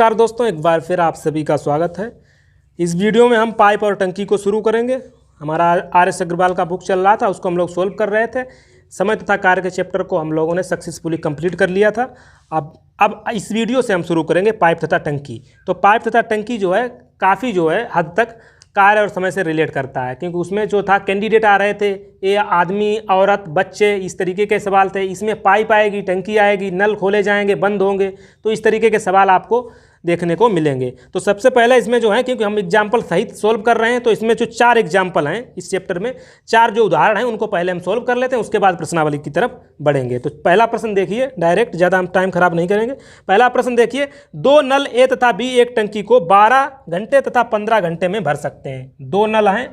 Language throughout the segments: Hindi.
नमस्कार दोस्तों, एक बार फिर आप सभी का स्वागत है। इस वीडियो में हम पाइप और टंकी को शुरू करेंगे। हमारा आर.एस. अग्रवाल का बुक चल रहा था, उसको हम लोग सोल्व कर रहे थे। समय तथा कार्य के चैप्टर को हम लोगों ने सक्सेसफुली कंप्लीट कर लिया था। अब इस वीडियो से हम शुरू करेंगे पाइप तथा टंकी। तो पाइप तथा टंकी जो है काफ़ी हद तक कार्य और समय से रिलेट करता है, क्योंकि उसमें जो था कैंडिडेट आ रहे थे, ये आदमी, औरत, बच्चे, इस तरीके के सवाल थे। इसमें पाइप आएगी, टंकी आएगी, नल खोले जाएंगे, बंद होंगे, तो इस तरीके के सवाल आपको देखने को मिलेंगे। तो सबसे पहले इसमें जो है, क्योंकि हम एग्जाम्पल सहित सोल्व कर रहे हैं, तो इसमें जो 4 एग्जाम्पल हैं इस चैप्टर में, 4 जो उदाहरण हैं उनको पहले हम सोल्व कर लेते हैं, उसके बाद प्रश्नावली की तरफ बढ़ेंगे। तो पहला प्रश्न देखिए डायरेक्ट, ज़्यादा हम टाइम खराब नहीं करेंगे। पहला प्रश्न देखिए, 2 नल ए तथा बी एक टंकी को 12 घंटे तथा 15 घंटे में भर सकते हैं। 2 नल हैं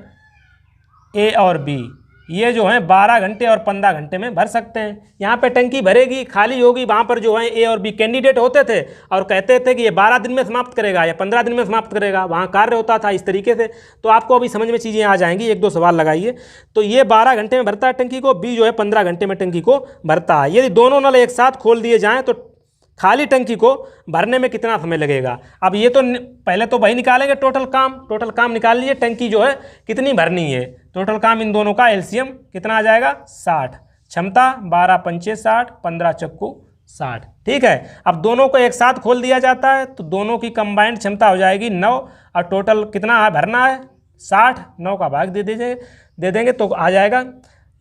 ए और बी, ये जो है 12 घंटे और 15 घंटे में भर सकते हैं। यहाँ पे टंकी भरेगी, खाली होगी। वहाँ पर जो है ए और बी कैंडिडेट होते थे और कहते थे कि ये 12 दिन में समाप्त करेगा या 15 दिन में समाप्त करेगा, वहाँ कार्य होता था इस तरीके से। तो आपको अभी समझ में चीज़ें आ जाएंगी, 1-2 सवाल लगाइए। तो ये 12 घंटे में भरता है टंकी को, बी जो है 15 घंटे में टंकी को भरता है। यदि दोनों नल एक साथ खोल दिए जाएँ तो खाली टंकी को भरने में कितना समय लगेगा। अब ये तो पहले तो वही निकालेंगे, टोटल काम निकाल लीजिए। टंकी जो है कितनी भरनी है, टोटल काम इन दोनों का एलसीएम कितना आ जाएगा, 60। क्षमता 12 पंचे 60, 15 चक्कू 60। ठीक है। अब दोनों को एक साथ खोल दिया जाता है तो दोनों की कंबाइंड क्षमता हो जाएगी 9, और टोटल कितना है भरना है 60। 9 का भाग दे देंगे तो आ जाएगा,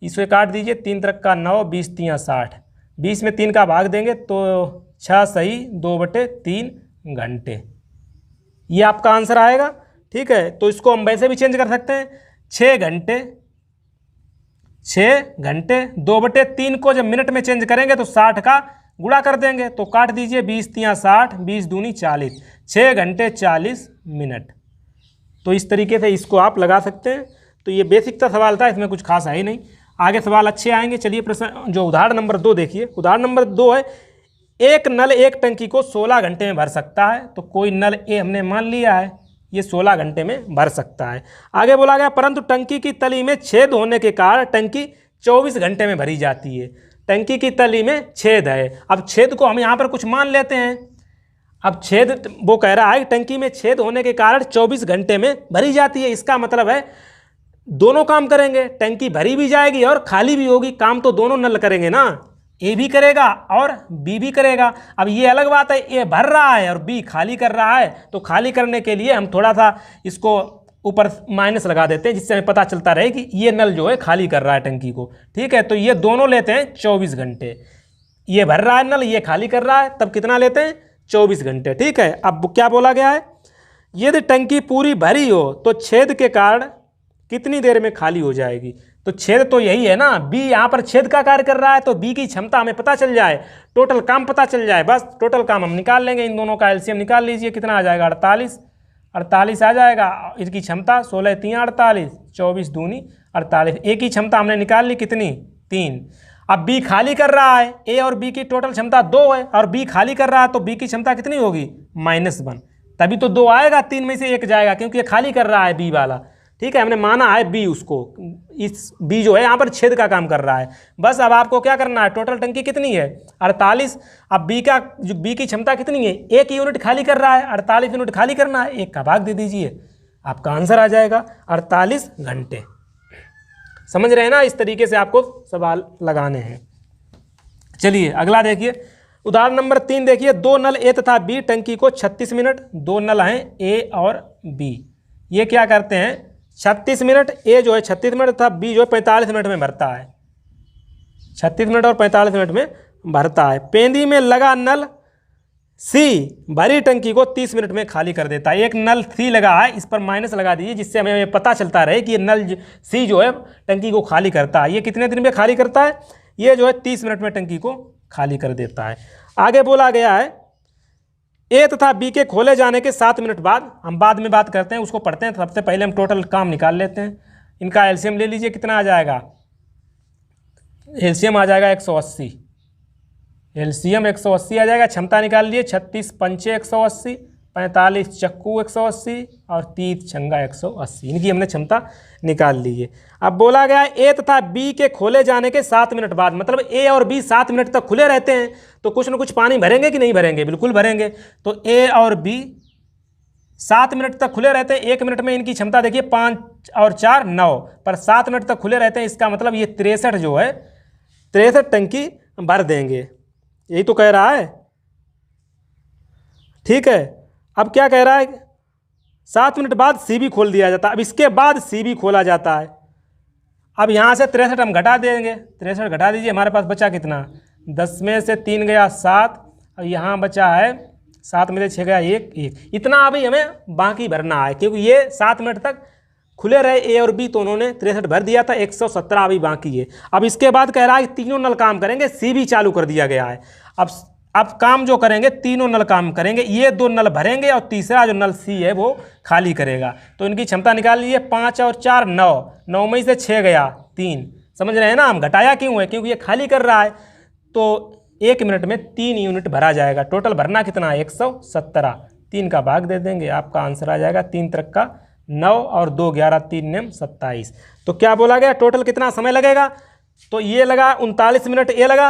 इसे काट दीजिए, 3 तरक का 9, 20 तियाँ 60, 20 में 3 का भाग देंगे तो 6 सही 2/3 घंटे, ये आपका आंसर आएगा। ठीक है। तो इसको हम वैसे भी चेंज कर सकते हैं, 6 घंटे 2/3 को जब मिनट में चेंज करेंगे तो 60 का गुणा कर देंगे, तो काट दीजिए, 20 तियाँ 60, 20 दूनी 40, 6 घंटे 40 मिनट। तो इस तरीके से इसको आप लगा सकते हैं। तो ये बेसिक सा सवाल था, इसमें कुछ खास है ही नहीं। आगे सवाल अच्छे आएंगे। चलिए प्रश्न जो उदाहरण नंबर 2 देखिए। उदाहरण नंबर 2 है, एक नल एक टंकी को 16 घंटे में भर सकता है। तो कोई नल ए हमने मान लिया है, ये 16 घंटे में भर सकता है। आगे बोला गया, परंतु टंकी की तली में छेद होने के कारण टंकी 24 घंटे में भरी जाती है। टंकी की तली में छेद है। अब छेद को हम यहाँ पर कुछ मान लेते हैं। अब छेद वो कह रहा है टंकी में छेद होने के कारण 24 घंटे में भरी जाती है। इसका मतलब है दोनों काम करेंगे, टंकी भरी भी जाएगी और खाली भी होगी। काम तो दोनों नल करेंगे ना, ए भी करेगा और बी भी करेगा। अब ये अलग बात है, ए भर रहा है और बी खाली कर रहा है, तो खाली करने के लिए हम थोड़ा सा इसको ऊपर माइनस लगा देते हैं, जिससे हमें पता चलता रहे कि ये नल जो है खाली कर रहा है टंकी को। ठीक है। तो ये दोनों लेते हैं 24 घंटे, ये भर रहा है नल, ये खाली कर रहा है, तब कितना लेते हैं 24 घंटे। ठीक है। अब क्या बोला गया है, यदि टंकी पूरी भरी हो तो छेद के कारण कितनी देर में खाली हो जाएगी। तो छेद तो यही है ना, बी यहाँ पर छेद का कार्य कर रहा है, तो बी की क्षमता हमें पता चल जाए, टोटल काम पता चल जाए, बस टोटल काम हम निकाल लेंगे। इन दोनों का एलसीएम निकाल लीजिए, कितना आ जाएगा 48 आ जाएगा। इसकी क्षमता 16 तियाँ 48, 24 दूनी 48। ए की क्षमता हमने निकाल ली, कितनी 3। अब बी खाली कर रहा है, ए और बी की टोटल क्षमता 2 है और बी खाली कर रहा है, तो बी की क्षमता कितनी होगी -1, तभी तो 2 आएगा, 3 में से 1 जाएगा, क्योंकि ये खाली कर रहा है बी वाला। ठीक है। हमने माना है बी, उसको इस बी जो है यहाँ पर छेद का काम कर रहा है। बस अब आपको क्या करना है, टोटल टंकी कितनी है 48। अब बी की क्षमता कितनी है, 1 यूनिट खाली कर रहा है, 48 यूनिट खाली करना है, 1 का भाग दे दीजिए, आपका आंसर आ जाएगा 48 घंटे। समझ रहे हैं ना, इस तरीके से आपको सवाल लगाने हैं। चलिए अगला देखिए, उदाहरण नंबर 3 देखिए, 2 नल ए तथा बी टंकी को 36 मिनट, 2 नल हैं ए और बी, ये क्या करते हैं 36 मिनट, ए जो है 36 मिनट तथा बी जो है 45 मिनट में भरता है। 36 मिनट और 45 मिनट में भरता है। पेंदी में लगा नल सी भरी टंकी को 30 मिनट में खाली कर देता है। एक नल सी लगा है, इस पर माइनस लगा दीजिए, जिससे हमें पता चलता रहे कि ये नल सी जो है टंकी को खाली करता है। ये कितने दिन में खाली करता है, ये जो है 30 मिनट में टंकी को खाली कर देता है। आगे बोला गया है, ए तथा बी के खोले जाने के 7 मिनट बाद, हम बाद में बात करते हैं, उसको पढ़ते हैं, सबसे पहले हम टोटल काम निकाल लेते हैं। इनका एलसीएम ले लीजिए, कितना आ जाएगा, एलसीएम आ जाएगा 180, एलसीएम 180 आ जाएगा। क्षमता निकाल लीजिए, 36 पंचे 180, 45 चक्कू 180 और 30 छंगा 180, इनकी हमने क्षमता निकाल ली है। अब बोला गया ए तथा बी के खोले जाने के 7 मिनट बाद, मतलब ए और बी 7 मिनट तक खुले रहते हैं तो कुछ ना कुछ पानी भरेंगे कि नहीं भरेंगे, बिल्कुल भरेंगे। तो ए और बी 7 मिनट तक खुले रहते हैं, 1 मिनट में इनकी क्षमता देखिए 5 और 4 9, पर 7 मिनट तक खुले रहते हैं, इसका मतलब ये 63 जो है 63 टंकी भर देंगे, यही तो कह रहा है। ठीक है, अब क्या कह रहा है, 7 मिनट बाद सी बी खोल दिया जाता है। अब इसके बाद सी बी खोला जाता है। अब यहाँ से 63 हम घटा देंगे, 63 घटा दीजिए, हमारे पास बचा कितना, 10 में से 3 गया 7, और यहाँ बचा है 7 में से 6 गया 1, इतना अभी हमें बाकी भरना है, क्योंकि ये 7 मिनट तक खुले रहे ए और बी, तो उन्होंने 63 भर दिया था, 117 अभी बाकी है। अब इसके बाद कह रहा है कि तीनों नल काम करेंगे, सी भी चालू कर दिया गया है। अब काम जो करेंगे, तीनों नल काम करेंगे, ये 2 नल भरेंगे और तीसरा जो नल सी है वो खाली करेगा। तो इनकी क्षमता निकाल लीजिए, 5 और 4 9, 9 में से 6 गया 3, समझ रहे हैं ना, हम घटाया क्यों है, क्योंकि ये खाली कर रहा है। तो 1 मिनट में 3 यूनिट भरा जाएगा। टोटल भरना कितना है, 117, 3 का भाग दे देंगे, आपका आंसर आ जाएगा 3 त्रिक का 9 और 2 11 3 9 27। तो क्या बोला गया, टोटल कितना समय लगेगा, तो ये लगा 39 मिनट ये लगा,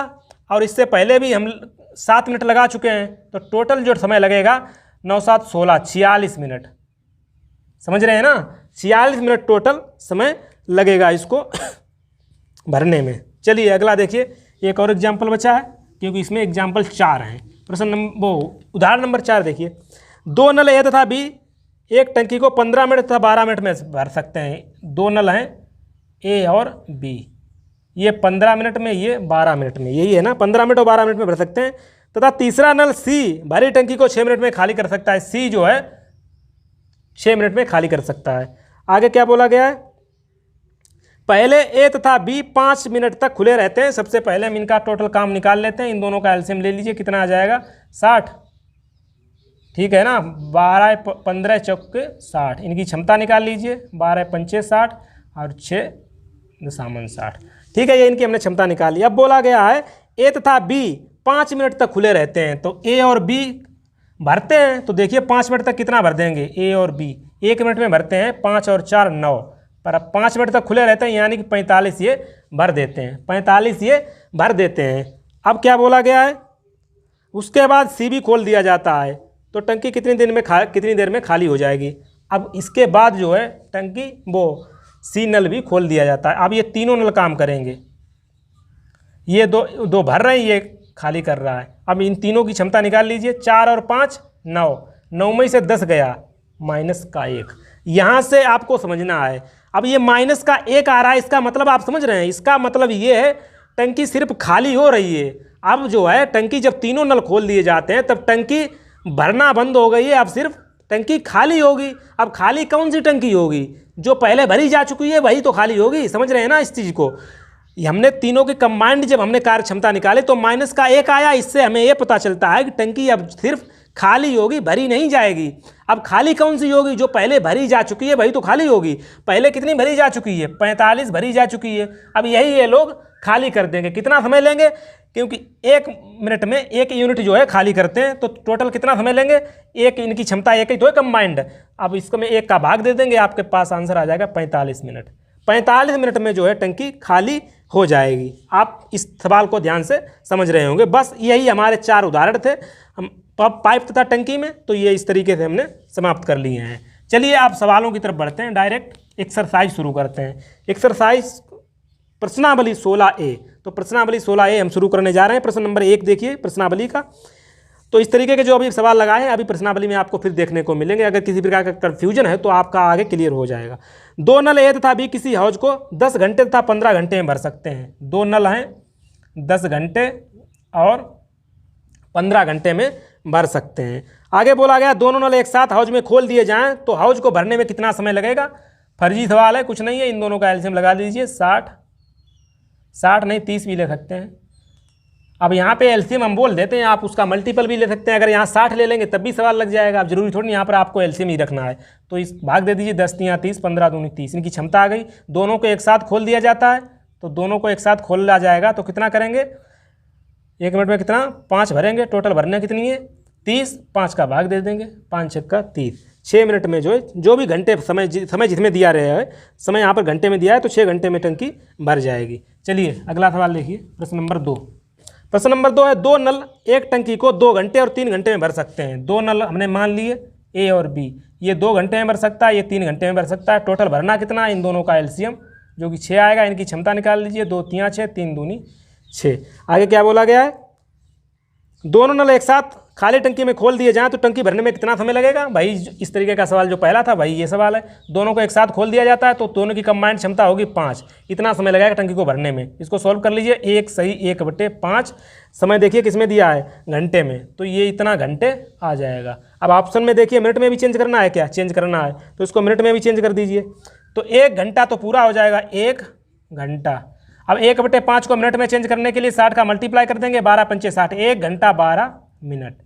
और इससे पहले भी हम 7 मिनट लगा चुके हैं, तो टोटल जो समय लगेगा 9 7 16 46 मिनट, समझ रहे हैं ना, 46 मिनट टोटल समय लगेगा इसको भरने में। चलिए अगला देखिए, एक और एग्जाम्पल बचा है, क्योंकि इसमें एग्जाम्पल 4 हैं। प्रश्न नंबर उदाहरण नंबर 4 देखिए, 2 नल ए तथा बी एक टंकी को 15 मिनट तथा 12 मिनट में भर सकते हैं। 2 नल हैं ए और बी, ये 15 मिनट में, ये 12 मिनट में, यही है ना, 15 मिनट और 12 मिनट में भर सकते हैं। तथा तीसरा नल सी भरी टंकी को 6 मिनट में खाली कर सकता है। सी जो है 6 मिनट में खाली कर सकता है। आगे क्या बोला गया है, पहले ए तथा बी 5 मिनट तक खुले रहते हैं। सबसे पहले हम इनका टोटल काम निकाल लेते हैं, इन दोनों का एलसीएम ले लीजिए, कितना आ जाएगा 60, ठीक है ना, 12 15 चौके 60, इनकी क्षमता निकाल लीजिए, 12 पंचे 60 और 6 दशामन 60, ठीक है, ये इनकी हमने क्षमता निकाली। अब बोला गया है ए तथा बी 5 मिनट तक खुले रहते हैं, तो ए और बी भरते हैं, तो देखिए 5 मिनट तक कितना भर देंगे, ए और बी 1 मिनट में भरते हैं, 5 और 4 9, पर अब 5 मिनट तक खुले रहते हैं, यानी कि 45 ये भर देते हैं, 45 ये भर देते हैं। अब क्या बोला गया है, उसके बाद सी बी खोल दिया जाता है, तो टंकी कितनी देर में खाली हो जाएगी। अब इसके बाद जो है टंकी वो सी नल भी खोल दिया जाता है। अब ये तीनों नल काम करेंगे, ये दो भर रहे हैं, ये खाली कर रहा है। अब इन तीनों की क्षमता निकाल लीजिए, 4 और 5 9, 9 में से 10 गया माइनस का 1, यहाँ से आपको समझना है। अब ये माइनस का 1 आ रहा है, इसका मतलब आप समझ रहे हैं, इसका मतलब ये है टंकी सिर्फ खाली हो रही है। अब जो है टंकी जब तीनों नल खोल दिए जाते हैं तब टंकी भरना बंद हो गई है, अब सिर्फ टंकी खाली होगी। अब खाली कौन सी टंकी होगी, जो पहले भरी जा चुकी है वही तो खाली होगी, समझ रहे हैं ना इस चीज़ को। हमने तीनों की कंबाइंड जब हमने कार्य क्षमता निकाली तो माइनस का 1 आया, इससे हमें ये पता चलता है कि टंकी अब सिर्फ खाली होगी, भरी नहीं जाएगी। अब खाली कौन सी होगी, जो पहले भरी जा चुकी है वही तो खाली होगी। पहले कितनी भरी जा चुकी है, 45 भरी जा चुकी है, अब यही ये लोग खाली कर देंगे। कितना समय लेंगे, क्योंकि 1 मिनट में 1 यूनिट जो है खाली करते हैं, तो टोटल कितना समय लेंगे, एक इनकी क्षमता 1 ही तो है कंबाइंड। अब इसको में 1 का भाग दे देंगे, आपके पास आंसर आ जाएगा 45 मिनट। 45 मिनट में जो है टंकी खाली हो जाएगी। आप इस सवाल को ध्यान से समझ रहे होंगे। बस यही हमारे 4 उदाहरण थे हम पाइप तथा टंकी में, तो ये इस तरीके से हमने समाप्त कर लिए हैं। चलिए आप सवालों की तरफ बढ़ते हैं, डायरेक्ट एक्सरसाइज शुरू करते हैं। एक्सरसाइज प्रश्नावली 16A, तो प्रश्नावली 16A हम शुरू करने जा रहे हैं। प्रश्न नंबर 1 देखिए प्रश्नावली का। तो इस तरीके के जो अभी सवाल लगाए हैं, अभी प्रश्नावली में आपको फिर देखने को मिलेंगे। अगर किसी प्रकार का कन्फ्यूजन है तो आपका आगे क्लियर हो जाएगा। 2 नल ए तथा बी किसी हौज को 10 घंटे तथा 15 घंटे में भर सकते हैं। 2 नल हैं, 10 घंटे और 15 घंटे में भर सकते हैं। आगे बोला गया दोनों नल एक साथ हौज में खोल दिए जाएं तो हौज को भरने में कितना समय लगेगा। फर्जी सवाल है, कुछ नहीं है, इन दोनों का एलसीएम लगा दीजिए। 60 नहीं 30 भी ले सकते हैं। अब यहाँ पे एलसीएम हम बोल देते हैं, आप उसका मल्टीपल भी ले सकते हैं। अगर यहाँ 60 ले लेंगे तब भी सवाल लग जाएगा। अब जरूरी थोड़ी यहाँ पर आपको एलसीएम ही रखना है। तो इस भाग दे दीजिए, 10 3 30, 15 दूनी 30, इनकी क्षमता आ गई। दोनों को एक साथ खोल दिया जाता है, तो दोनों को एक साथ खोला जाएगा तो कितना करेंगे, 1 मिनट में कितना 5 भरेंगे। टोटल भरने कितनी है 30, 5 का भाग दे देंगे, 5 छक्का 30, 6 मिनट में जो है जो भी घंटे समय जिसमें दिया रहा है, समय यहाँ पर घंटे में दिया है तो 6 घंटे में टंकी भर जाएगी। चलिए अगला सवाल देखिए, प्रश्न नंबर 2। प्रश्न नंबर 2 है, 2 नल एक टंकी को 2 घंटे और 3 घंटे में भर सकते हैं। 2 नल हमने मान लिए ए और बी, ये 2 घंटे में भर सकता है, ये 3 घंटे में भर सकता है। टोटल भरना कितना है इन दोनों का एलसीएम जो कि 6 आएगा। इनकी क्षमता निकाल लीजिए, 2 3 6, 3 दूनी 6। आगे क्या बोला गया है, दोनों नल एक साथ खाली टंकी में खोल दिए जाएं तो टंकी भरने में कितना समय लगेगा। भाई इस तरीके का सवाल जो पहला था भाई ये सवाल है, दोनों को एक साथ खोल दिया जाता है तो दोनों की कंबाइंड क्षमता होगी 5, इतना समय लगेगा टंकी को भरने में। इसको सॉल्व कर लीजिए, 1 सही 1/5, समय देखिए किसमें दिया है, घंटे में, तो ये इतना घंटे आ जाएगा। अब ऑप्शन में देखिए मिनट में भी चेंज करना है, क्या चेंज करना है तो इसको मिनट में भी चेंज कर दीजिए, तो 1 घंटा तो पूरा हो जाएगा, 1 घंटा। अब 1/5 को मिनट में चेंज करने के लिए 60 का मल्टीप्लाई कर देंगे, 12 पंचे 60, 1 घंटा 12 मिनट।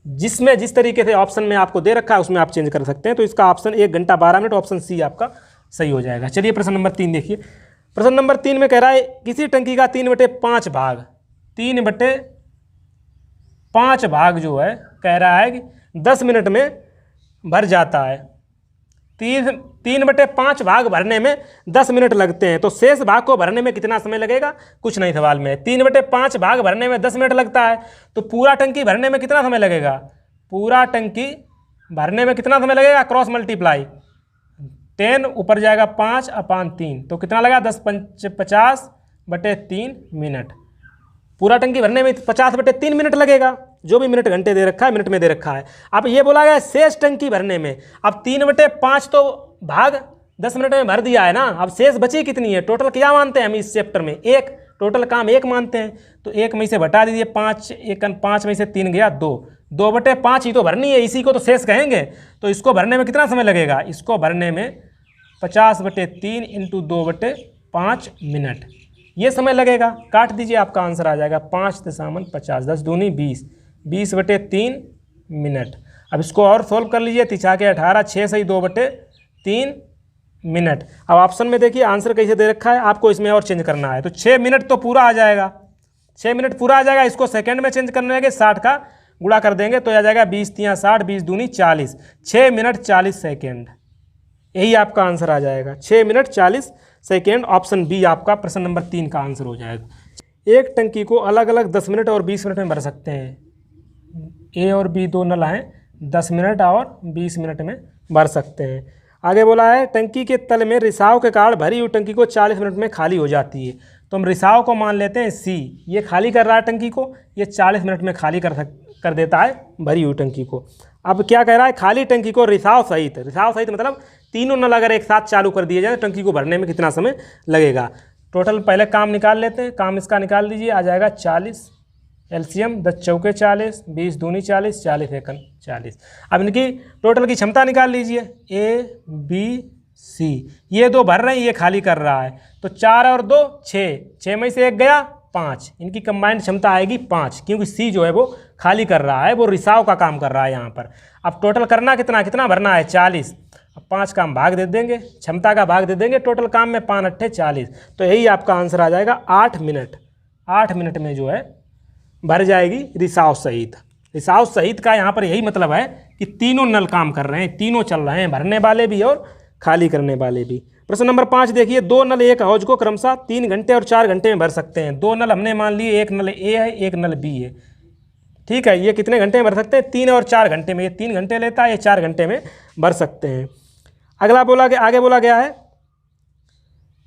जिसमें जिस तरीके से ऑप्शन में आपको दे रखा है उसमें आप चेंज कर सकते हैं, तो इसका ऑप्शन 1 घंटा 12 मिनट, ऑप्शन सी आपका सही हो जाएगा। चलिए प्रश्न नंबर 3 देखिए। प्रश्न नंबर 3 में कह रहा है किसी टंकी का 3/5 भाग, 3/5 भाग जो है कह रहा है कि 10 मिनट में भर जाता है। 3/5 भाग भरने में 10 मिनट लगते हैं, तो शेष भाग को भरने में कितना समय लगेगा, कुछ नहीं सवाल में। 3/5 भाग भरने में 10 मिनट लगता है, तो पूरा टंकी भरने में कितना समय लगेगा, पूरा टंकी भरने में कितना समय लगेगा, क्रॉस मल्टीप्लाई 10 ऊपर जाएगा 5/3, तो कितना लगा 10 पंच 50/3 मिनट। पूरा टंकी भरने में 50/3 मिनट लगेगा, जो भी मिनट घंटे दे रखा है मिनट में दे रखा है। अब ये बोला गया शेष टंकी भरने में, अब 3/5 तो भाग 10 मिनट में भर दिया है ना, अब शेष बची कितनी है, टोटल क्या मानते हैं हम इस चैप्टर में, 1, टोटल काम 1 मानते हैं, तो 1 में से घटा दीजिए, 5 1 5 में से 3 गया 2, 2/5 ही तो भरनी है, इसी को तो शेष कहेंगे। तो इसको भरने में कितना समय लगेगा, इसको भरने में 50/3 इंटू 2/5 मिनट ये समय लगेगा। काट दीजिए, आपका आंसर आ जाएगा 5 × 50, 10 दूनी 20, 20/3 मिनट। अब इसको और सोल्व कर लीजिए, 3 × 18, 6 सही 2/3 मिनट। अब ऑप्शन में देखिए आंसर कैसे दे रखा है, आपको इसमें और चेंज करना है, तो 6 मिनट तो पूरा आ जाएगा, 6 मिनट पूरा आ जाएगा। इसको सेकंड में चेंज करने लगे, 60 का गुणा कर देंगे तो आ जाएगा 20 × 60, 20 दूनी 40, 6 मिनट 40 सेकेंड, यही आपका आंसर आ जाएगा, 6 मिनट 40 सेकेंड। ऑप्शन बी आपका प्रश्न नंबर 3 का आंसर हो जाएगा। एक टंकी को अलग अलग 10 मिनट और 20 मिनट में भर सकते हैं, ए और बी 2 नल हैं, 10 मिनट और 20 मिनट में भर सकते हैं। आगे बोला है टंकी के तल में रिसाव के कारण भरी हुई टंकी को 40 मिनट में खाली हो जाती है, तो हम रिसाव को मान लेते हैं सी, ये खाली कर रहा है टंकी को, ये 40 मिनट में खाली कर देता है भरी हुई टंकी को। अब क्या कह रहा है, खाली टंकी को रिसाव सहित मतलब तीनों नल अगर एक साथ चालू कर दिए जाए तो टंकी को भरने में कितना समय लगेगा। टोटल पहले काम निकाल लेते हैं, काम इसका निकाल लीजिए, आ जाएगा 40, एलसीएम 10 चौके 40, 20 दूनी 40, 40 एकम 40। अब इनकी टोटल की क्षमता निकाल लीजिए, ए बी सी, ये 2 भर रहे हैं, ये खाली कर रहा है, तो 4 और 2 6, 6 में से 1 गया 5, इनकी कंबाइंड क्षमता आएगी 5, क्योंकि सी जो है वो खाली कर रहा है, वो रिसाव का काम कर रहा है यहाँ पर। अब टोटल करना कितना भरना है 40, अब 5 का हम भाग दे देंगे, क्षमता का भाग दे देंगे, टोटल काम में 5 8 40, तो यही आपका आंसर आ जाएगा 8 मिनट। 8 मिनट में जो है भर जाएगी रिसाव सहित। रिसाव सहित का यहाँ पर यही मतलब है कि तीनों नल काम कर रहे हैं, तीनों चल रहे हैं, भरने वाले भी और खाली करने वाले भी। प्रश्न नंबर 5 देखिए, 2 नल एक हौज को क्रमशः 3 घंटे और 4 घंटे में भर सकते हैं। 2 नल हमने मान लिए, एक नल ए है, एक नल बी है, ठीक है, ये कितने घंटे में भर सकते हैं, 3 और 4 घंटे में, ये 3 घंटे लेता है, ये 4 घंटे में भर सकते हैं। अगला आगे बोला गया है,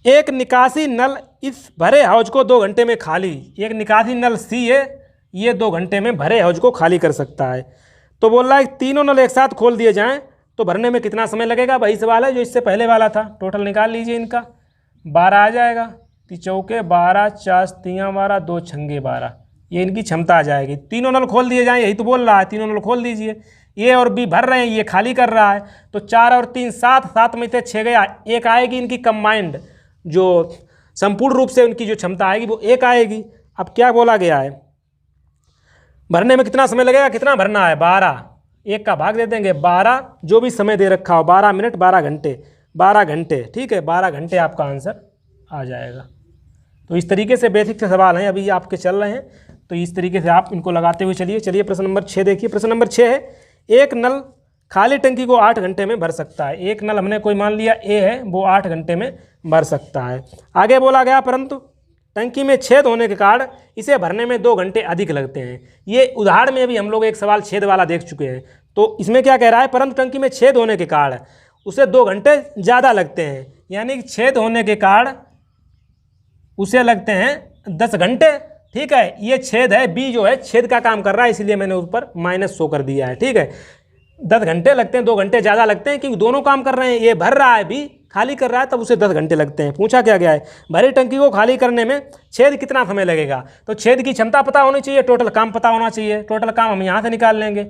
एक निकासी नल इस भरे हौज को 2 घंटे में खाली, एक निकासी नल सी है, ये 2 घंटे में भरे हौज को खाली कर सकता है। तो बोल रहा है तीनों नल एक साथ खोल दिए जाएं तो भरने में कितना समय लगेगा, वही सवाल है जो इससे पहले वाला था। टोटल निकाल लीजिए इनका, 12 आ जाएगा, 3 चौके 12, 4 3 12, 2 छंगे 12, ये इनकी क्षमता आ जाएगी। तीनों नल खोल दिए जाएं, यही तो बोल रहा है, तीनों नल खोल दीजिए, ए और बी भर रहे हैं, ये खाली कर रहा है, तो 4 और 3 7, 7 में से 6 गया, 1 आएगी इनकी कंबाइंड, जो संपूर्ण रूप से उनकी जो क्षमता आएगी वो 1 आएगी। अब क्या बोला गया है, भरने में कितना समय लगेगा, कितना भरना है 12, 1 का भाग दे देंगे 12, जो भी समय दे रखा हो 12 मिनट 12 घंटे, 12 घंटे, ठीक है, 12 घंटे आपका आंसर आ जाएगा। तो इस तरीके से बेसिक से सवाल हैं अभी आपके चल रहे हैं, तो इस तरीके से आप इनको लगाते हुए चलिए प्रश्न नंबर 6 देखिए। प्रश्न नंबर 6 है, एक नल खाली टंकी को 8 घंटे में भर सकता है। एक नल हमने कोई मान लिया ए है, वो 8 घंटे में भर सकता है। आगे बोला गया परंतु टंकी में छेद होने के कारण इसे भरने में 2 घंटे अधिक लगते हैं। ये उदाहरण में भी हम लोग एक सवाल छेद वाला देख चुके हैं। तो इसमें क्या कह रहा है, परंतु टंकी में छेद होने के कारण उसे 2 घंटे ज़्यादा लगते हैं, यानी कि छेद होने के कारण उसे लगते हैं 10 घंटे। ठीक है, ये छेद है, बी जो है छेद का काम कर रहा है, इसलिए मैंने उस पर माइनस शो कर दिया है। ठीक है, 10 घंटे लगते हैं, 2 घंटे ज़्यादा लगते हैं, क्योंकि दोनों काम कर रहे हैं। ये भर रहा है, बी खाली कर रहा है, तब उसे 10 घंटे लगते हैं। पूछा क्या गया है, भरी टंकी को खाली करने में छेद कितना समय लगेगा। तो छेद की क्षमता पता होनी चाहिए, टोटल काम पता होना चाहिए। टोटल काम हम यहाँ से निकाल लेंगे,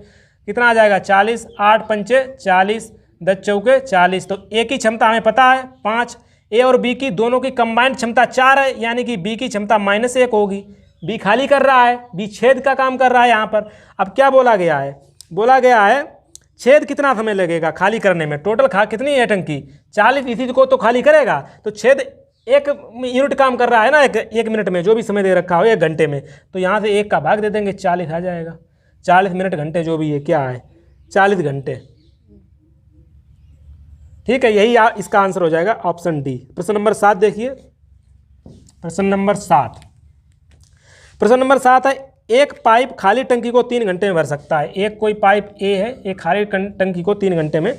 कितना आ जाएगा 40, 8 पंचे 40, 10 चौके 40। तो ए की क्षमता हमें पता है 5, ए और बी की दोनों की कंबाइंड क्षमता 4 है, यानी कि बी की क्षमता -1 होगी। बी खाली कर रहा है, बी छेद का काम कर रहा है यहाँ पर। अब क्या बोला गया है, बोला गया है छेद कितना समय लगेगा खाली करने में। टोटल कितनी है टंकी 40, इसी को तो खाली करेगा। तो छेद 1 यूनिट काम कर रहा है ना, एक मिनट में, जो भी समय दे रखा हो 1 घंटे में। तो यहाँ से 1 का भाग दे देंगे, 40 आ जाएगा। 40 मिनट घंटे जो भी है, क्या है 40 घंटे। ठीक है, यही इसका आंसर हो जाएगा ऑप्शन डी। प्रश्न नंबर 7 देखिए। प्रश्न नंबर 7 है, एक पाइप खाली टंकी को 3 घंटे में भर सकता है। एक कोई पाइप ए है, एक खाली टंकी को 3 घंटे में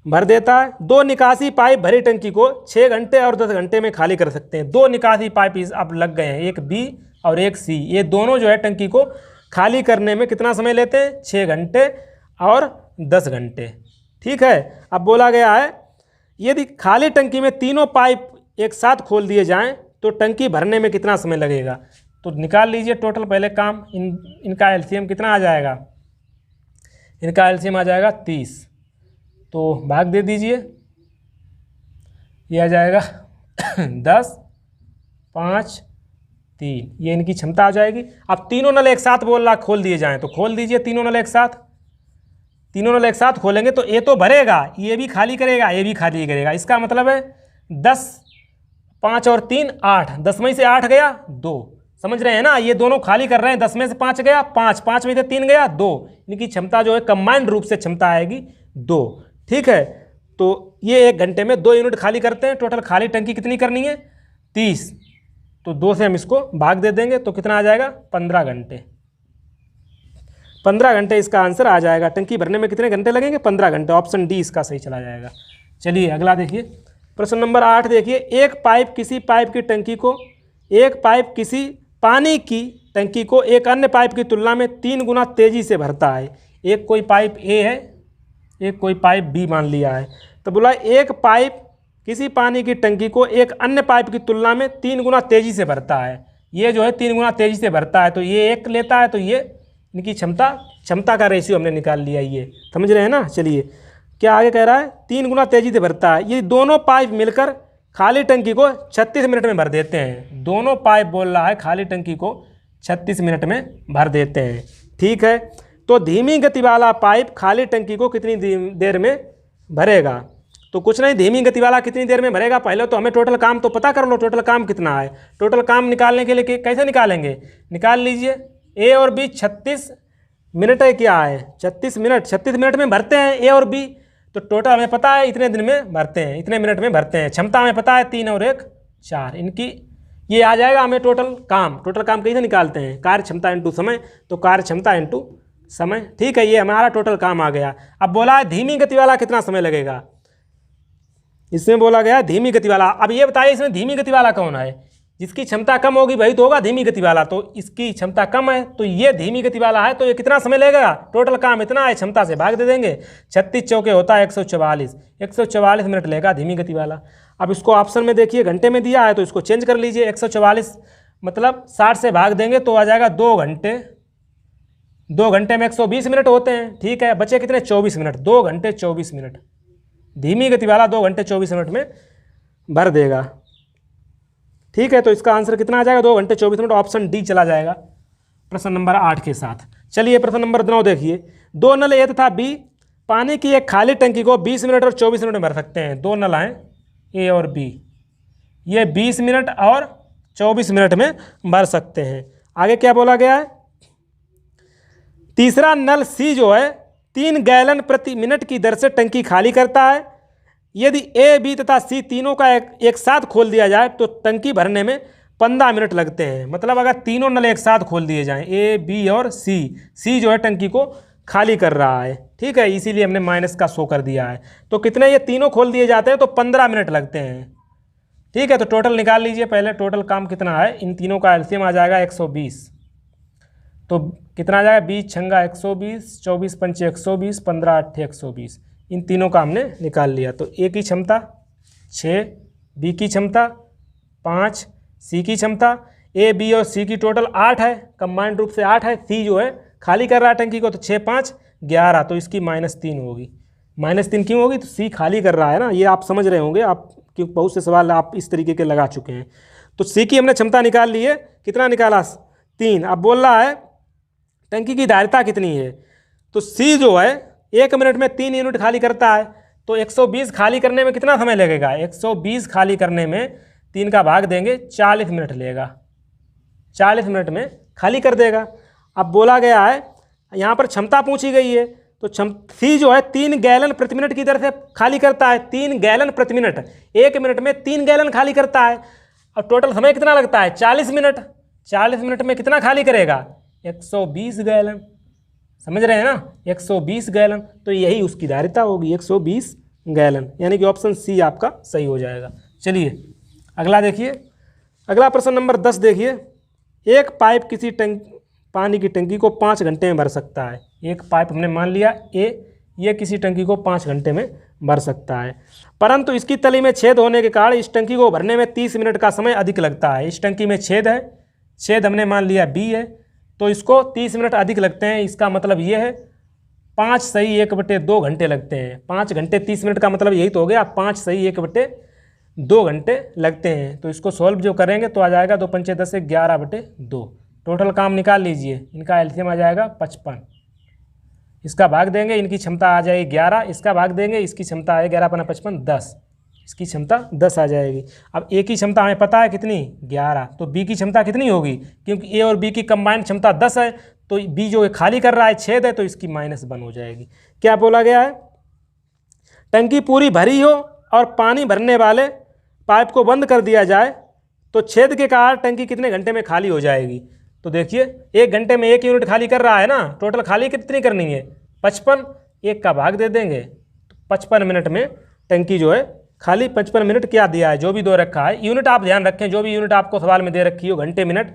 भर देता है। 2 निकासी पाइप भरी टंकी को 6 घंटे और 10 घंटे में खाली कर सकते हैं। 2 निकासी पाइप अब लग गए हैं, एक बी और एक सी। ये दोनों जो है टंकी को खाली करने में कितना समय लेते हैं, 6 घंटे और 10 घंटे। ठीक है, अब बोला गया है यदि खाली टंकी में तीनों पाइप एक साथ खोल दिए जाएं तो टंकी भरने में कितना समय लगेगा। तो निकाल लीजिए टोटल पहले काम। इनका एलसीएम कितना आ जाएगा, इनका एलसीएम आ जाएगा 30। तो भाग दे दीजिए, ये आ जाएगा 10, 5, 3। ये इनकी क्षमता आ जाएगी। अब तीनों नल एक साथ बोल रहा खोल दिए जाएं, तो खोल दीजिए तीनों नल एक साथ। तीनों नल एक साथ खोलेंगे तो ए तो भरेगा, ये भी खाली करेगा, ये भी खाली करेगा। इसका मतलब है 10, 5 और 3 8, 10 में से 8 गया 2। समझ रहे हैं ना, ये दोनों खाली कर रहे हैं, 10 में से 5 गया 5, 5 में से 3 गया 2। इनकी क्षमता जो है कंबाइंड रूप से क्षमता आएगी 2। ठीक है, तो ये 1 घंटे में 2 यूनिट खाली करते हैं। टोटल खाली टंकी कितनी करनी है 30, तो 2 से हम इसको भाग दे देंगे, तो कितना आ जाएगा 15 घंटे। 15 घंटे इसका आंसर आ जाएगा। टंकी भरने में कितने घंटे लगेंगे, 15 घंटे। ऑप्शन डी इसका सही चला जाएगा। चलिए अगला देखिए। प्रश्न नंबर 8 देखिए। एक पाइप किसी पानी की टंकी को एक अन्य पाइप की तुलना में 3 गुना तेजी से भरता है। एक कोई पाइप ए है, एक कोई पाइप बी मान लिया है। तो बोला एक पाइप किसी पानी की टंकी को एक अन्य पाइप की तुलना में 3 गुना तेजी से भरता है। ये जो है 3 गुना तेजी से भरता है, तो ये 1 लेता है, तो ये इनकी क्षमता का रेशियो हमने निकाल लिया। ये समझ रहे हैं ना। चलिए क्या आगे कह रहा है, 3 गुना तेजी से भरता है। ये दोनों पाइप मिलकर खाली टंकी को 36 मिनट में भर देते हैं। दोनों पाइप बोल रहा है खाली टंकी को 36 मिनट में भर देते हैं। ठीक है, तो धीमी गति वाला पाइप खाली टंकी को कितनी देर में भरेगा। तो कुछ नहीं, धीमी गति वाला कितनी देर में भरेगा। पहले तो हमें टोटल काम तो पता कर लो, टोटल काम कितना है। टोटल काम निकालने के लिए कैसे निकालेंगे, निकाल लीजिए। ए और बी 36 मिनट है, क्या है 36 मिनट। 36 मिनट में भरते हैं ए और बी, तो टोटल हमें पता है इतने दिन में भरते हैं, इतने मिनट में भरते हैं। क्षमता हमें पता है 3 और 1 4। इनकी ये आ जाएगा हमें टोटल काम कैसे निकालते हैं, कार्य क्षमता इंटू समय। तो कार्य क्षमता इंटू समय। ठीक है, ये हमारा टोटल काम आ गया। अब बोला है धीमी गति वाला कितना समय लगेगा। इसमें बोला गया धीमी गति वाला। अब ये बताइए इसमें धीमी गति वाला कौन है, जिसकी क्षमता कम होगी वही तो होगा धीमी गति वाला। तो इसकी क्षमता कम है, तो ये धीमी गति वाला है। तो ये कितना समय लेगा, टोटल काम इतना है, क्षमता से भाग दे देंगे। 36 चौके होता है 144, 144 मिनट लेगा धीमी गति वाला। अब इसको ऑप्शन में देखिए घंटे में दिया है, तो इसको चेंज कर लीजिए। 144 मतलब 60 से भाग देंगे तो आ जाएगा 2 घंटे। 2 घंटे में 120 मिनट होते हैं। ठीक है, बचे कितने 24 मिनट। 2 घंटे 24 मिनट धीमी गति वाला 2 घंटे 24 मिनट में भर देगा। ठीक है, तो इसका आंसर कितना आ जाएगा 2 घंटे 24 मिनट। ऑप्शन डी चला जाएगा प्रश्न नंबर 8 के साथ। चलिए प्रश्न नंबर 9 देखिए। 2 नल ए तथा बी पानी की एक खाली टंकी को 20 मिनट और 24 मिनट में भर सकते हैं। 2 नल हैं ए और बी, ये 20 मिनट और 24 मिनट में भर सकते हैं। आगे क्या बोला गया है, तीसरा नल सी जो है 3 गैलन प्रति मिनट की दर से टंकी खाली करता है। यदि ए, बी तथा सी तीनों का एक साथ खोल दिया जाए तो टंकी भरने में 15 मिनट लगते हैं। मतलब अगर तीनों नल एक साथ खोल दिए जाएं, ए, बी और सी जो है टंकी को खाली कर रहा है, ठीक है, इसीलिए हमने माइनस का शो कर दिया है। तो कितने, ये तीनों खोल दिए जाते हैं तो 15 मिनट लगते हैं, ठीक है। तो टोटल निकाल लीजिए पहले, टोटल काम कितना है, इन तीनों का एलसीएम आ जाएगा 120। तो कितना आ जाएगा, 20 छंगा 120, 24 पंचे 120, 15 अट्ठे 120। इन तीनों का हमने निकाल लिया। तो ए की क्षमता 6, बी की क्षमता 5, सी की क्षमता, ए, बी और सी की टोटल 8 है, कंबाइंड रूप से 8 है। सी जो है खाली कर रहा है टंकी को, तो 6 5 11, तो इसकी -3 होगी। -3 क्यों होगी, तो सी खाली कर रहा है ना, ये आप समझ रहे होंगे आप, क्योंकि बहुत से सवाल आप इस तरीके के लगा चुके हैं। तो सी की हमने क्षमता निकाल ली है, कितना निकाला, 3। अब बोल रहा है टंकी की धारिता कितनी है, तो सी जो है 1 मिनट में 3 यूनिट खाली करता है, तो 120 खाली करने में कितना समय लगेगा, 120 खाली करने में 3 का भाग देंगे 40 मिनट लेगा, 40 मिनट में खाली कर देगा। अब बोला गया है, यहाँ पर क्षमता पूछी गई है, तो सी जो है 3 गैलन प्रति मिनट की दर से खाली करता है, 3 गैलन प्रति मिनट, 1 मिनट में 3 गैलन खाली करता है। और टोटल समय कितना लगता है, 40 मिनट। 40 मिनट में कितना खाली करेगा, 120 गैलन, समझ रहे हैं ना, 120 गैलन। तो यही उसकी धारिता होगी, 120 गैलन, यानी कि ऑप्शन सी आपका सही हो जाएगा। चलिए अगला देखिए, अगला प्रश्न नंबर 10 देखिए। एक पाइप किसी पानी की टंकी को 5 घंटे में भर सकता है। एक पाइप हमने मान लिया ए, ये किसी टंकी को 5 घंटे में भर सकता है, परंतु इसकी तली में छेद होने के कारण इस टंकी को भरने में 30 मिनट का समय अधिक लगता है। इस टंकी में छेद है, छेद हमने मान लिया बी है, तो इसको 30 मिनट अधिक लगते हैं। इसका मतलब ये है 5 सही 1/2 घंटे लगते हैं। 5 घंटे 30 मिनट का मतलब यही तो हो गया, 5 सही 1/2 घंटे लगते हैं। तो इसको सॉल्व जो करेंगे तो आ जाएगा 2 पंचे 10 से 11/2। टोटल काम निकाल लीजिए, इनका एलसीएम आ जाएगा 55। इसका भाग देंगे, इनकी क्षमता आ जाएगी 11, इसका भाग देंगे, इसकी क्षमता है 11 × 55 10, इसकी क्षमता 10 आ जाएगी। अब ए की क्षमता हमें पता है कितनी, 11, तो बी की क्षमता कितनी होगी, क्योंकि ए और बी की कंबाइंड क्षमता 10 है, तो बी जो खाली कर रहा है छेद है, तो इसकी -1 हो जाएगी। क्या बोला गया है, टंकी पूरी भरी हो और पानी भरने वाले पाइप को बंद कर दिया जाए तो छेद के कारण टंकी कितने घंटे में खाली हो जाएगी। तो देखिए 1 घंटे में 1 यूनिट खाली कर रहा है ना, टोटल खाली कितनी करनी है, 55, 1 का भाग दे देंगे, तो 55 मिनट में टंकी जो है खाली। 55 मिनट क्या दिया है, जो भी दो रखा है यूनिट आप ध्यान रखें, जो भी यूनिट आपको सवाल में दे रखी हो घंटे मिनट,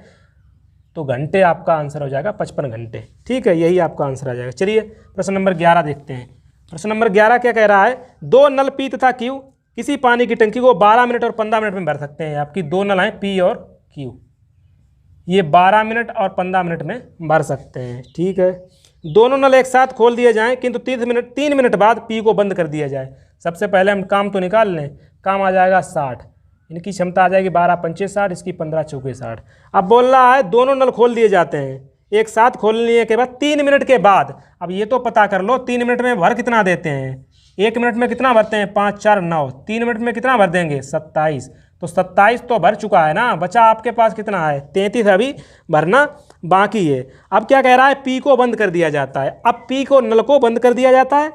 तो घंटे आपका आंसर हो जाएगा 55 घंटे, ठीक है, यही आपका आंसर आ जाएगा। चलिए प्रश्न नंबर 11 देखते हैं। प्रश्न नंबर 11 क्या कह रहा है, 2 नल पी तथा क्यू किसी पानी की टंकी को 12 मिनट और 15 मिनट में भर सकते हैं। आपकी 2 नल हैं पी और क्यू, ये 12 मिनट और 15 मिनट में भर सकते हैं, ठीक है। दोनों नल एक साथ खोल दिए जाएं, किंतु 3 मिनट बाद पी को बंद कर दिया जाए। सबसे पहले हम काम तो निकाल लें, काम आ जाएगा 60, इनकी क्षमता आ जाएगी 12 पंचे 60, इसकी 15 चौके 60। अब बोल रहा है दोनों नल खोल दिए जाते हैं, एक साथ खोलने के बाद 3 मिनट के बाद, अब ये तो पता कर लो 3 मिनट में भर कितना देते हैं, 1 मिनट में कितना भरते हैं, 5 4 9, 3 मिनट में कितना भर देंगे, 27। तो 27 तो भर चुका है ना, बचा आपके पास कितना है, 33 अभी भरना बाकी है। अब क्या कह रहा है, पी को बंद कर दिया जाता है। अब पी को नल को बंद कर दिया जाता है,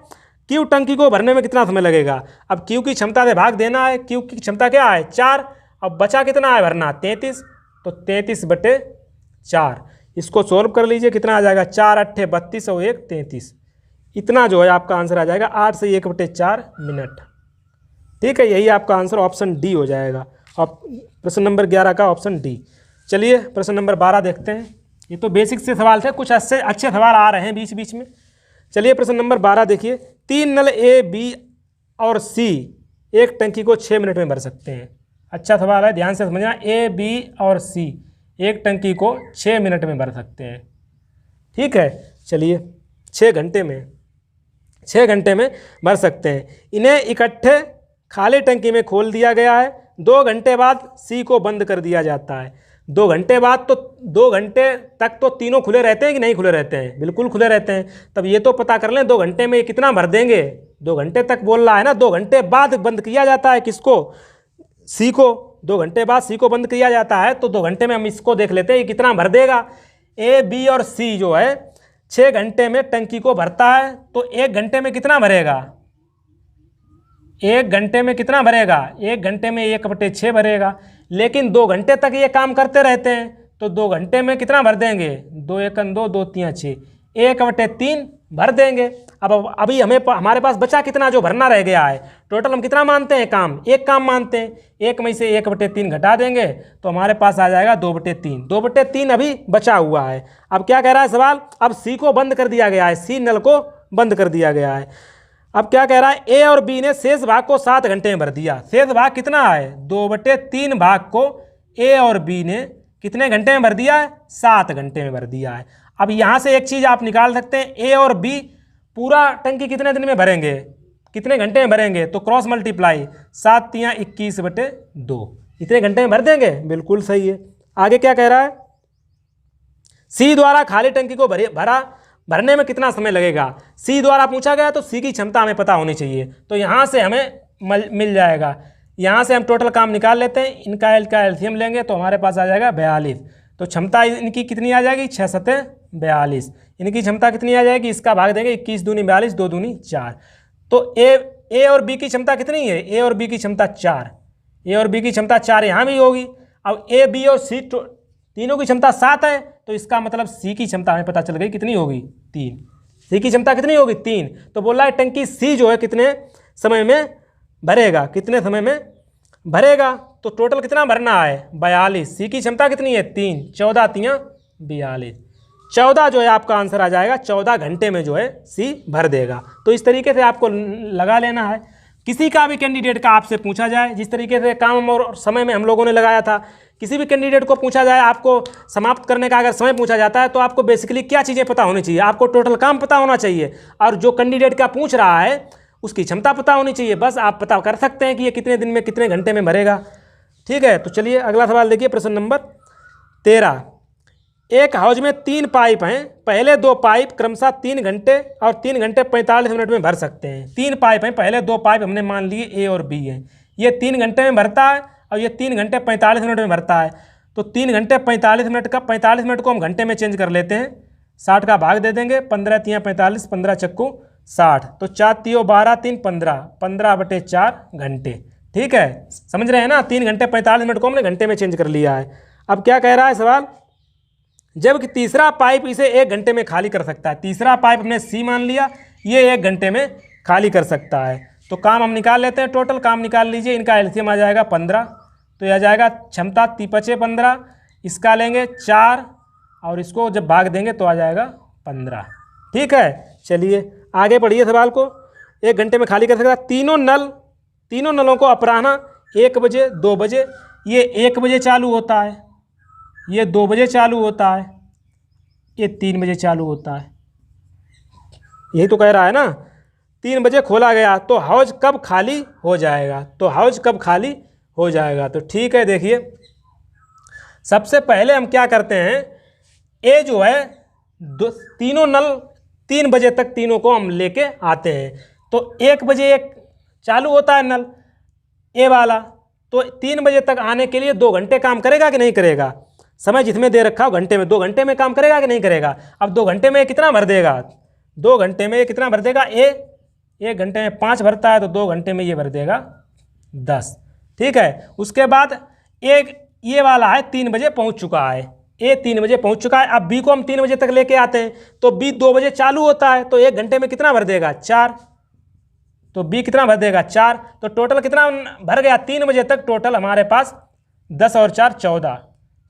क्यू टंकी को भरने में कितना समय लगेगा। अब क्यू की क्षमता से भाग देना है, क्यू की क्षमता क्या है 4, अब बचा कितना है भरना 33, तो 33/4, इसको सोल्व कर लीजिए, कितना आ जाएगा 4 8 32 और 1 33, इतना जो है आपका आंसर आ जाएगा 8 से 1/4 मिनट, ठीक है, यही आपका आंसर ऑप्शन डी हो जाएगा। और प्रश्न नंबर 11 का ऑप्शन डी। चलिए प्रश्न नंबर 12 देखते हैं। ये तो बेसिक से सवाल थे, कुछ अच्छे सवाल आ रहे हैं बीच बीच में। चलिए प्रश्न नंबर 12 देखिए, 3 नल ए बी और सी एक टंकी को 6 मिनट में भर सकते हैं। अच्छा सवाल है, ध्यान से समझना, ए बी और सी एक टंकी को 6 मिनट में भर सकते हैं, ठीक है। चलिए 6 घंटे में भर सकते हैं। इन्हें इकट्ठे खाली टंकी में खोल दिया गया है, 2 घंटे बाद सी को बंद कर दिया जाता है। 2 घंटे बाद तो 2 घंटे तक तो तीनों खुले रहते हैं कि नहीं खुले रहते हैं, बिल्कुल खुले रहते हैं। तब ये तो पता कर लें 2 घंटे में कितना भर देंगे, 2 घंटे तक बोल रहा है ना, 2 घंटे बाद बंद किया जाता है किसको, सी को, 2 घंटे बाद सी को बंद किया जाता है। तो 2 घंटे में हम इसको देख लेते हैं कितना भर देगा। ए बी और सी जो है 6 घंटे में टंकी को भरता है तो 1 घंटे में कितना भरेगा? 1 घंटे में कितना भरेगा? 1 घंटे में 1/6 भरेगा। लेकिन 2 घंटे तक ये काम करते रहते हैं तो 2 घंटे में कितना भर देंगे? 2 1 2 2 3 6 1/3 भर देंगे। अब अभी हमारे पास बचा कितना जो भरना रह गया है? टोटल हम कितना मानते हैं काम? एक काम मानते हैं। 1 में से 1/3 घटा देंगे तो हमारे पास आ जाएगा 2/3। 2/3 अभी बचा हुआ है। अब क्या कह रहा है सवाल? अब सी को बंद कर दिया गया है, सी नल को बंद कर दिया गया है। अब क्या कह रहा है? ए और बी ने शेष भाग को 7 घंटे में भर दिया। शेष भाग कितना है? 2/3 भाग को ए और बी ने कितने घंटे में भर दिया है? 7 घंटे में भर दिया है। अब यहाँ से एक चीज़ आप निकाल सकते हैं, ए और बी पूरा टंकी कितने दिन में भरेंगे, कितने घंटे में भरेंगे? तो क्रॉस मल्टीप्लाई 7 × 21/2 इतने घंटे में भर देंगे। बिल्कुल सही है। आगे क्या कह रहा है? सी द्वारा खाली टंकी को भरने में कितना समय लगेगा? सी द्वारा पूछा गया तो सी की क्षमता हमें पता होनी चाहिए। तो यहाँ से हमें मिल जाएगा। यहाँ से हम टोटल काम निकाल लेते हैं, इनका एलसीएम लेंगे तो हमारे पास आ जाएगा 42। तो क्षमता इनकी कितनी आ जाएगी? 6 7 42। इनकी क्षमता कितनी आ जाएगी? इसका भाग देंगे 21 दूनी 42, 2 दूनी 4। तो ए और बी की क्षमता कितनी है? ए और बी की क्षमता 4। ए और बी की क्षमता 4 यहाँ भी होगी। अब ए बी और सी तीनों की क्षमता 7 है तो इसका मतलब सी की क्षमता हमें पता चल गई कितनी होगी? 3। सी की क्षमता कितनी होगी? 3। तो बोल रहा है टंकी सी जो है कितने समय में भरेगा, कितने समय में भरेगा? तो टोटल कितना भरना है? 42। सी की क्षमता कितनी है? 3। 14 × 42। 14 जो है आपका आंसर आ जाएगा। 14 घंटे में जो है सी भर देगा। तो इस तरीके से आपको लगा लेना है। किसी का भी कैंडिडेट का आपसे पूछा जाए, जिस तरीके से काम और समय में हम लोगों ने लगाया था, किसी भी कैंडिडेट को पूछा जाए, आपको समाप्त करने का अगर समय पूछा जाता है तो आपको बेसिकली क्या चीज़ें पता होनी चाहिए? आपको टोटल काम पता होना चाहिए और जो कैंडिडेट का पूछ रहा है उसकी क्षमता पता होनी चाहिए। बस आप पता कर सकते हैं कि ये कितने दिन में कितने घंटे में भरेगा। ठीक है, तो चलिए अगला सवाल देखिए, प्रश्न नंबर 13। एक हाउस में 3 पाइप हैं। पहले 2 पाइप क्रमशः 3 घंटे और 3 घंटे 45 मिनट में भर सकते हैं। 3 पाइप हैं, पहले 2 पाइप हमने मान लिए ए और बी हैं। ये 3 घंटे में भरता है और ये 3 घंटे 45 मिनट में भरता है। तो 3 घंटे 45 मिनट का 45 मिनट को हम घंटे में चेंज कर लेते हैं। 60 का भाग दे देंगे। 15 × 3 = 45, 15 चक्कू 60। तो 4 × 3 = 12, 3 15, 15/4 घंटे। ठीक है, समझ रहे हैं ना? 3 घंटे 45 मिनट को हमने घंटे में चेंज कर लिया है। अब क्या कह रहा है सवाल? जबकि तीसरा पाइप इसे 1 घंटे में खाली कर सकता है। तीसरा पाइप हमने सी मान लिया, ये 1 घंटे में खाली कर सकता है। तो काम हम निकाल लेते हैं। टोटल काम निकाल लीजिए। इनका एलसीएम आ जाएगा 15। तो यह आ जाएगा क्षमता 3 × 5 = 15। इसका लेंगे 4 और इसको जब भाग देंगे तो आ जाएगा 15। ठीक है, चलिए आगे बढ़िए सवाल को। 1 घंटे में खाली कर सकता है। तीनों नलों को अपराह्न 1 बजे, 2 बजे, ये 1 बजे चालू होता है, ये 2 बजे चालू होता है, ये 3 बजे चालू होता है। यही तो कह रहा है ना? 3 बजे खोला गया तो हाउस कब खाली हो जाएगा? तो हाउस कब खाली हो जाएगा? तो ठीक है, देखिए सबसे पहले हम क्या करते हैं, ए जो है तीनों नल 3 बजे तक तीनों को हम लेके आते हैं। तो 1 बजे एक चालू होता है नल ए वाला, तो 3 बजे तक आने के लिए 2 घंटे काम करेगा कि नहीं करेगा? समय जिसमें दे रखा हो घंटे में, 2 घंटे में काम करेगा कि नहीं करेगा? अब 2 घंटे में कितना भर देगा? 2 घंटे में कितना भर देगा? ए 1 घंटे में 5 भरता है तो 2 घंटे में ये भर देगा 10। ठीक है, उसके बाद एक ये वाला है 3 बजे पहुंच चुका है, ए 3 बजे पहुंच चुका है। अब बी को हम 3 बजे तक लेके आते हैं तो बी 2 बजे चालू होता है, तो 1 घंटे में कितना भर देगा? 4। तो बी कितना भर देगा? 4। तो टोटल कितना भर गया? 3 बजे तक टोटल हमारे पास 10 और 4 14।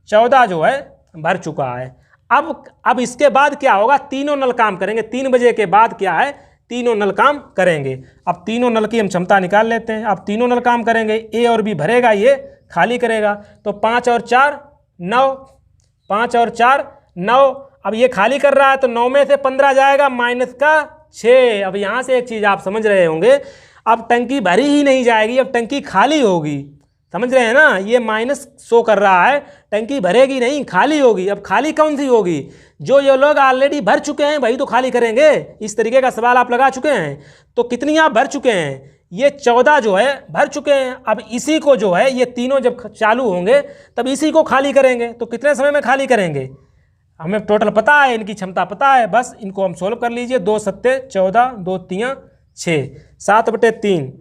14 जो है भर चुका है। अब इसके बाद क्या होगा? तीनों नल काम करेंगे। 3 बजे के बाद क्या है? तीनों नल काम करेंगे। अब तीनों नल की हम क्षमता निकाल लेते हैं। अब तीनों नल काम करेंगे, ए और बी भरेगा, ये खाली करेगा। तो 5 और 4 9, 5 और 4 9। अब ये खाली कर रहा है तो 9 में से 15 जाएगा माइनस का 6। अब यहाँ से एक चीज़ आप समझ रहे होंगे, अब टंकी भरी ही नहीं जाएगी, अब टंकी खाली होगी। समझ रहे हैं ना? ये माइनस शो कर रहा है, टंकी भरेगी नहीं, खाली होगी। अब खाली कौन सी होगी? जो ये लोग ऑलरेडी भर चुके हैं वही तो खाली करेंगे। इस तरीके का सवाल आप लगा चुके हैं। तो कितनी आप भर चुके हैं? ये 14 जो है भर चुके हैं। अब इसी को जो है ये तीनों जब चालू होंगे तब इसी को खाली करेंगे। तो कितने समय में खाली करेंगे? हमें टोटल पता है, इनकी क्षमता पता है, बस इनको हम सोल्व कर लीजिए। 2 सत्ते 14, 2 तियाँ 6, 7/3।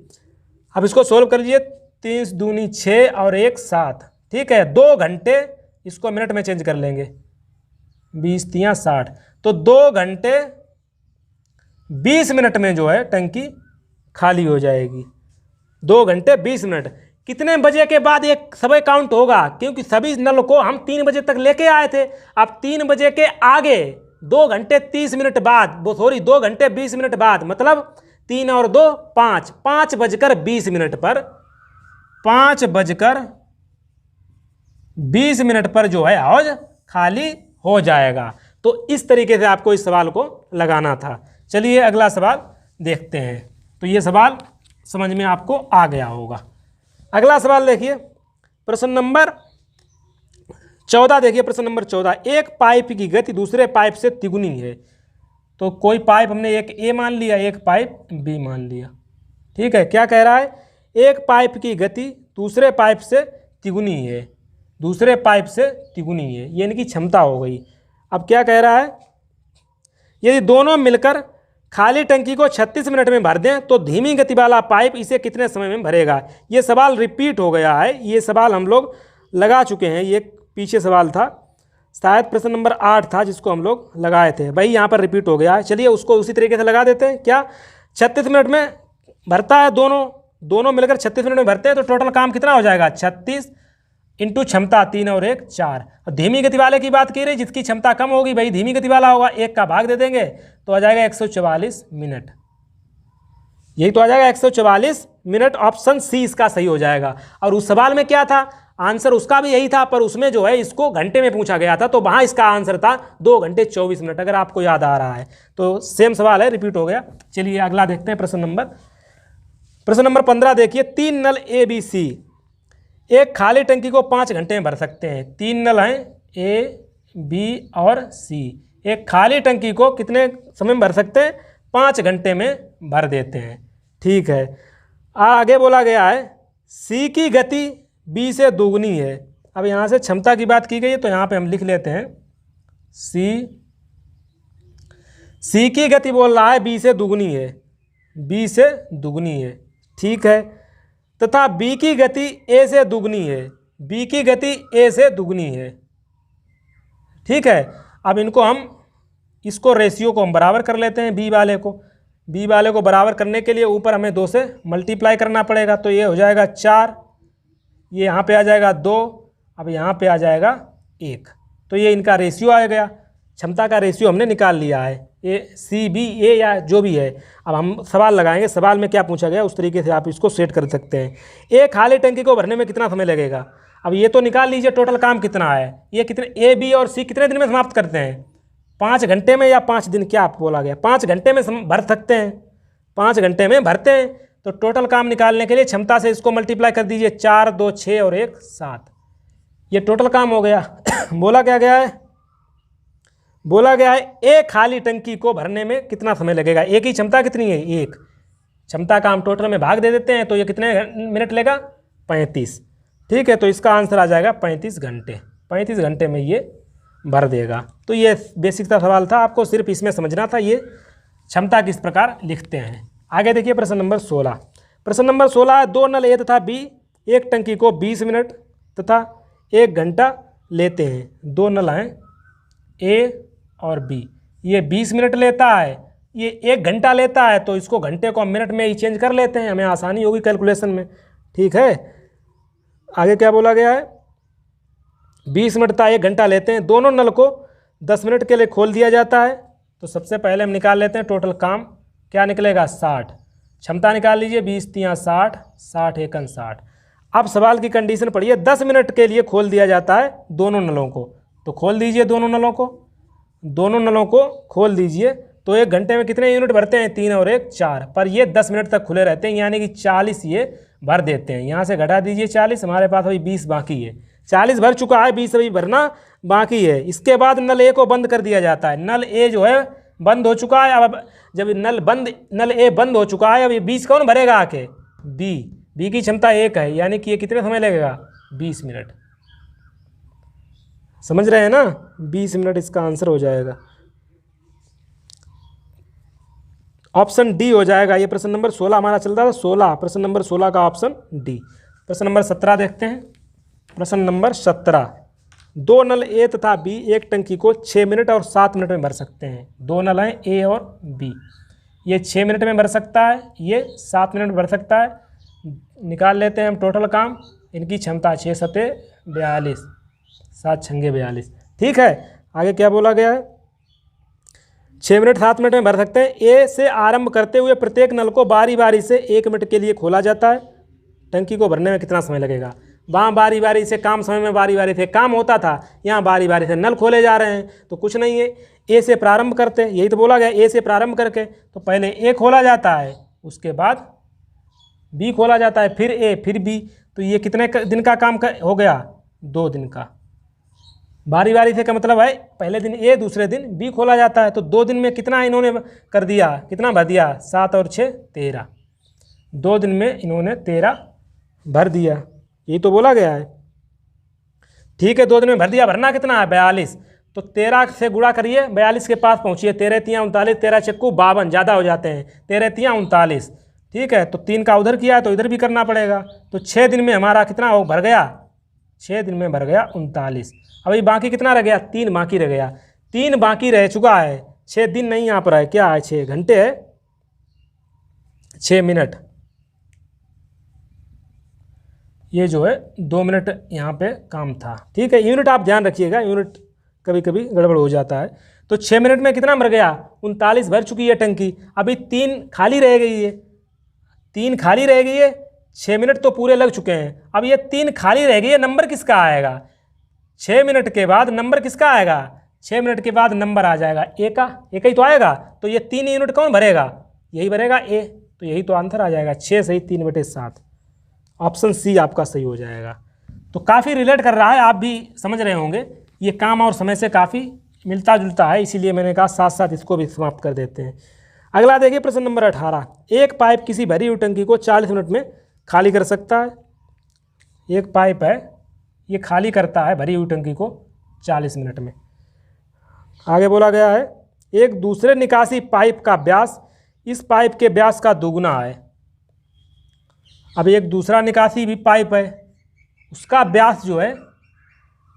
अब इसको सोल्व कर लीजिए, 3 दूनी 6 और 1 7। ठीक है, 2 घंटे इसको मिनट में चेंज कर लेंगे, 20 तियाँ 60, तो 2 घंटे 20 मिनट में जो है टंकी खाली हो जाएगी। 2 घंटे 20 मिनट। कितने बजे के बाद एक समय काउंट होगा, क्योंकि सभी नल को हम 3 बजे तक लेके आए थे। अब 3 बजे के आगे 2 घंटे 30 मिनट बाद, 2 घंटे 20 मिनट बाद, मतलब 3 और 2 5, 5:20 पर 5:20 पर जो है हौज खाली हो जाएगा। तो इस तरीके से आपको इस सवाल को लगाना था। चलिए अगला सवाल देखते हैं। तो ये सवाल समझ में आपको आ गया होगा। अगला सवाल देखिए, प्रश्न नंबर 14 देखिए। प्रश्न नंबर 14, एक पाइप की गति दूसरे पाइप से तिगुनी है। तो कोई पाइप हमने एक ए मान लिया, एक पाइप बी मान लिया। ठीक है, क्या कह रहा है, एक पाइप की गति दूसरे पाइप से तिगुनी है, दूसरे पाइप से तिगुनी है, ये इनकी क्षमता हो गई। अब क्या कह रहा है, यदि दोनों मिलकर खाली टंकी को 36 मिनट में भर दें तो धीमी गति वाला पाइप इसे कितने समय में भरेगा। ये सवाल रिपीट हो गया है, ये सवाल हम लोग लगा चुके हैं, ये पीछे सवाल था, शायद प्रश्न नंबर 8 था जिसको हम लोग लगाए थे, भाई यहाँ पर रिपीट हो गया है। चलिए उसको उसी तरीके से लगा देते हैं। क्या 36 मिनट में भरता है, दोनों मिलकर 36 मिनट में भरते हैं, तो टोटल काम कितना हो जाएगा, 36 इंटू क्षमता 3 और 1 4। और धीमी गति वाले की बात की रही, जिसकी क्षमता कम होगी भाई धीमी गति वाला होगा, 1 का भाग दे देंगे तो आ जाएगा 144 मिनट। यही तो आ जाएगा 144 मिनट। ऑप्शन सी इसका सही हो जाएगा। और उस सवाल में क्या था, आंसर उसका भी यही था, पर उसमें जो है इसको घंटे में पूछा गया था, तो वहाँ इसका आंसर था 2 घंटे 24 मिनट, अगर आपको याद आ रहा है। तो सेम सवाल है, रिपीट हो गया। चलिए अगला देखते हैं। प्रश्न नंबर 15 देखिए, 3 नल ए बी सी एक खाली टंकी को 5 घंटे में भर सकते हैं। 3 नल हैं ए बी और सी, एक खाली टंकी को कितने समय में भर सकते हैं, 5 घंटे में भर देते हैं। ठीक है, आगे बोला गया है सी की गति बी से दोगुनी है। अब यहाँ से क्षमता की बात की गई है, तो यहाँ पे हम लिख लेते हैं सी की गति बोल रहा है बी से दुगुनी है, बी से दुगुनी है। ठीक है, तथा बी की गति ए से दुगनी है, बी की गति ए से दुगनी है। ठीक है, अब इसको रेशियो को हम बराबर कर लेते हैं। बी वाले को बराबर करने के लिए ऊपर हमें 2 से मल्टीप्लाई करना पड़ेगा, तो ये हो जाएगा 4, ये यहाँ पे आ जाएगा 2, अब यहाँ पे आ जाएगा 1, तो ये इनका रेशियो आ गया। क्षमता का रेशियो हमने निकाल लिया है, ए सी बी ए या जो भी है। अब हम सवाल लगाएंगे, सवाल में क्या पूछा गया उस तरीके से आप इसको सेट कर सकते हैं। एक खाली टंकी को भरने में कितना समय लगेगा, अब ये तो निकाल लीजिए टोटल काम कितना है। ये कितने ए बी और सी कितने दिन में समाप्त करते हैं, 5 घंटे में या 5 दिन, क्या आप बोला गया, 5 घंटे में भर सकते हैं, 5 घंटे में भरते हैं। तो टोटल काम निकालने के लिए क्षमता से इसको मल्टीप्लाई कर दीजिए, 4 2 6 और 1 7, ये टोटल काम हो गया। बोला गया है एक खाली टंकी को भरने में कितना समय लगेगा। एक ही क्षमता कितनी है, 1 क्षमता का हम टोटल में भाग दे देते हैं, तो ये कितने मिनट लेगा, 35। ठीक है, तो इसका आंसर आ जाएगा 35 घंटे। 35 घंटे में ये भर देगा। तो ये बेसिक सा सवाल था, आपको सिर्फ इसमें समझना था ये क्षमता किस प्रकार लिखते हैं। आगे देखिए प्रश्न नंबर 16। प्रश्न नंबर 16 है, 2 नल ए तथा बी एक टंकी को 20 मिनट तथा 1 घंटा लेते हैं। 2 नल हैं ए और बी, ये 20 मिनट लेता है, ये 1 घंटा लेता है, तो इसको घंटे को हम मिनट में ही चेंज कर लेते हैं, हमें आसानी होगी कैलकुलेशन में। ठीक है, आगे क्या बोला गया है, 20 मिनट तथा 1 घंटा लेते हैं। दोनों नल को 10 मिनट के लिए खोल दिया जाता है। तो सबसे पहले हम निकाल लेते हैं टोटल काम, क्या निकलेगा 60। क्षमता निकाल लीजिए, 20 तियाँ 60, 60 एकन 60। अब सवाल की कंडीशन पढ़िए, 10 मिनट के लिए खोल दिया जाता है दोनों नलों को, तो खोल दीजिए दोनों नलों को खोल दीजिए। तो 1 घंटे में कितने यूनिट भरते हैं, 3 और 1 4, पर ये 10 मिनट तक खुले रहते हैं, यानी कि 40 ये भर देते हैं। यहाँ से घटा दीजिए 40, हमारे पास अभी 20 बाकी है। 40 भर चुका है, 20 अभी भरना बाकी है। इसके बाद नल ए को बंद कर दिया जाता है। नल ए जो है बंद हो चुका है। अब जब नल ए बंद हो चुका है, अब ये 20 कौन भरेगा आके, बी की क्षमता 1 है, यानी कि ये कितने समय लगेगा, 20 मिनट। समझ रहे हैं ना, 20 मिनट इसका आंसर हो जाएगा। ऑप्शन डी हो जाएगा। ये प्रश्न नंबर 16 हमारा चल रहा था, 16, प्रश्न नंबर 16 का ऑप्शन डी। प्रश्न नंबर 17 देखते हैं। प्रश्न नंबर 17, 2 नल ए तथा बी एक टंकी को 6 मिनट और 7 मिनट में भर सकते हैं। 2 नल हैं ए और बी, ये 6 मिनट में भर सकता है, ये 7 मिनट में भर सकता है। निकाल लेते हैं हम टोटल काम। इनकी क्षमता 6 सते 42, 7 छंगे 42। ठीक है, आगे क्या बोला गया है? 6 मिनट 7 मिनट में भर सकते हैं। ए से आरंभ करते हुए प्रत्येक नल को बारी बारी से 1 मिनट के लिए खोला जाता है। टंकी को भरने में कितना समय लगेगा? वहाँ बारी बारी से काम, समय में बारी बारी से काम होता था, यहाँ बारी बारी से नल खोले जा रहे हैं, तो कुछ नहीं है। ए से प्रारंभ करते, यही तो बोला गया, ए से प्रारंभ करके, तो पहले ए खोला जाता है, उसके बाद बी खोला जाता है, फिर ए, फिर बी। तो ये कितने दिन का काम हो गया? 2 दिन का। बारी बारी से का मतलब है पहले दिन ए, दूसरे दिन बी खोला जाता है। तो 2 दिन में कितना इन्होंने कर दिया, कितना भर दिया? 7 और 6 13। 2 दिन में इन्होंने 13 भर दिया, यही तो बोला गया है। ठीक है, 2 दिन में भर दिया। भरना कितना है? 42। तो 13 से गुणा करिए, 42 के पास पहुँचिए। 13 तियाँ 39, 13 चक्कू 52, ज़्यादा हो जाते हैं। 13 तियाँ 39। ठीक है, तो 3 का उधर किया है तो इधर भी करना पड़ेगा। तो 6 दिन में हमारा कितना हो भर गया? 6 दिन में भर गया 39। अभी बाकी कितना रह गया? 3 बाकी रह गया। 3 बाकी रह चुका है, 6 दिन नहीं यहाँ पर है। क्या है? 6 घंटे है, 6 मिनट। ये जो है 2 मिनट यहाँ पे काम था। ठीक है, यूनिट आप ध्यान रखिएगा, यूनिट कभी कभी गड़बड़ हो जाता है। तो 6 मिनट में कितना भर गया? 39 भर चुकी है टंकी। अभी 3 खाली रह गई है, 3 खाली रह गई है। 6 मिनट तो पूरे लग चुके हैं, अब ये 3 खाली रह गई है। नंबर किसका आएगा? 6 मिनट के बाद नंबर किसका आएगा? 6 मिनट के बाद नंबर आ जाएगा ए का, एक ही तो आएगा। तो ये 3 यूनिट कौन भरेगा? यही भरेगा ए। तो यही तो आंसर आ जाएगा, 6 सही 3/7। ऑप्शन सी आपका सही हो जाएगा। तो काफ़ी रिलेट कर रहा है, आप भी समझ रहे होंगे। ये काम और समय से काफ़ी मिलता जुलता है, इसीलिए मैंने कहा साथ साथ इसको भी समाप्त कर देते हैं। अगला देखिए प्रश्न नंबर 18, एक पाइप किसी भरी हुई टंकी को 40 मिनट में खाली कर सकता है। एक पाइप है, ये खाली करता है भरी हुई टंकी को 40 मिनट में। आगे बोला गया है, एक दूसरे निकासी पाइप का व्यास इस पाइप के व्यास का दुगुना है। अब एक दूसरा निकासी भी पाइप है, उसका व्यास जो है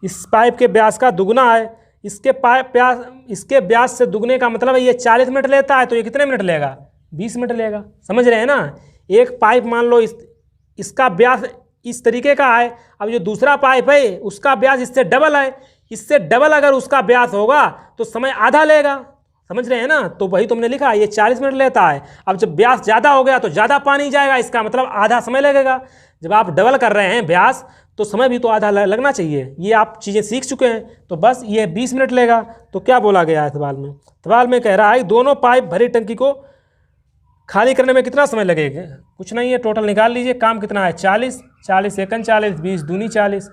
इस पाइप के व्यास का दुगुना है। इसके व्यास से दुगने का मतलब है ये 40 मिनट लेता है, तो ये कितने मिनट लेगा? 20 मिनट लेगा। समझ रहे हैं ना? एक पाइप मान लो इसका व्यास इस तरीके का है। अब जो दूसरा पाइप है उसका व्यास इससे डबल है, इससे डबल अगर उसका व्यास होगा तो समय आधा लेगा। समझ रहे हैं ना? तो वही तुमने लिखा, ये 40 मिनट लेता है। अब जब व्यास ज़्यादा हो गया तो ज़्यादा पानी जाएगा, इसका मतलब आधा समय लगेगा। जब आप डबल कर रहे हैं व्यास तो समय भी तो आधा लगना चाहिए। ये आप चीज़ें सीख चुके हैं, तो बस ये 20 मिनट लेगा। तो क्या बोला गया है सवाल में? सवाल में कह रहा है दोनों पाइप भरी टंकी को खाली करने में कितना समय लगेगा? कुछ नहीं है, टोटल निकाल लीजिए। काम कितना है? 40, 40 एकन 40, 20 दूनी 40।